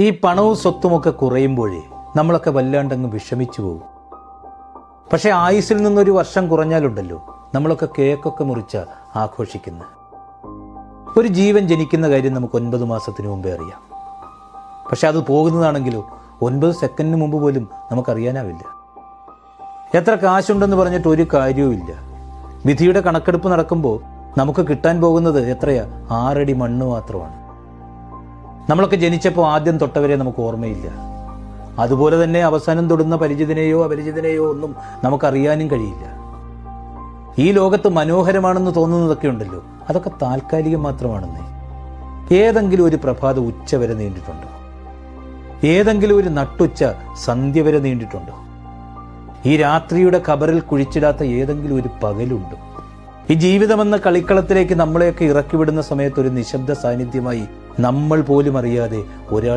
ഈ പണവും സ്വത്തുമൊക്കെ കുറയുമ്പോഴേ നമ്മളൊക്കെ വല്ലാണ്ടങ്ങ് വിഷമിച്ചു പോകും. പക്ഷെ ആയുസ്സിൽ നിന്നൊരു വർഷം കുറഞ്ഞാലുണ്ടല്ലോ, നമ്മളൊക്കെ കേക്കൊക്കെ മുറിച്ച ആഘോഷിക്കുന്ന ഒരു ജീവൻ ജനിക്കുന്ന കാര്യം നമുക്ക് 9 മാസത്തിന് മുമ്പേ അറിയാം. പക്ഷെ അത് പോകുന്നതാണെങ്കിലോ 9 സെക്കൻഡിന് മുമ്പ് പോലും നമുക്കറിയാനാവില്ല. എത്ര കാശുണ്ടെന്ന് പറഞ്ഞിട്ട് ഒരു കാര്യവുമില്ല. വിധിയുടെ കണക്കെടുപ്പ് നടക്കുമ്പോൾ നമുക്ക് കിട്ടാൻ പോകുന്നത് എത്രയാ? 6 അടി മണ്ണ് മാത്രമാണ്. നമ്മളൊക്കെ ജനിച്ചപ്പോൾ ആദ്യം തൊട്ടവരെ നമുക്ക് ഓർമ്മയില്ല. അതുപോലെ തന്നെ അവസാനം തൊടുന്ന പരിചിതനെയോ അപരിചിതനെയോ ഒന്നും നമുക്കറിയാനും കഴിയില്ല. ഈ ലോകത്ത് മനോഹരമാണെന്ന് തോന്നുന്നതൊക്കെ ഉണ്ടല്ലോ, അതൊക്കെ താൽക്കാലികം മാത്രമാണെന്നേ. ഏതെങ്കിലും ഒരു പ്രഭാതം ഉച്ച വരെ നീണ്ടിട്ടുണ്ടോ? ഏതെങ്കിലും ഒരു നട്ടുച്ച സന്ധ്യ വരെ നീണ്ടിട്ടുണ്ടോ? ഈ രാത്രിയുടെ ഖബറിൽ കുഴിച്ചിടാത്ത ഏതെങ്കിലും ഒരു പകലുണ്ടോ? ഈ ജീവിതമെന്ന കളിക്കളത്തിലേക്ക് നമ്മളെയൊക്കെ ഇറക്കിവിടുന്ന സമയത്ത് ഒരു നിശബ്ദ സാന്നിധ്യമായി നമ്മൾ പോലും അറിയാതെ ഒരാൾ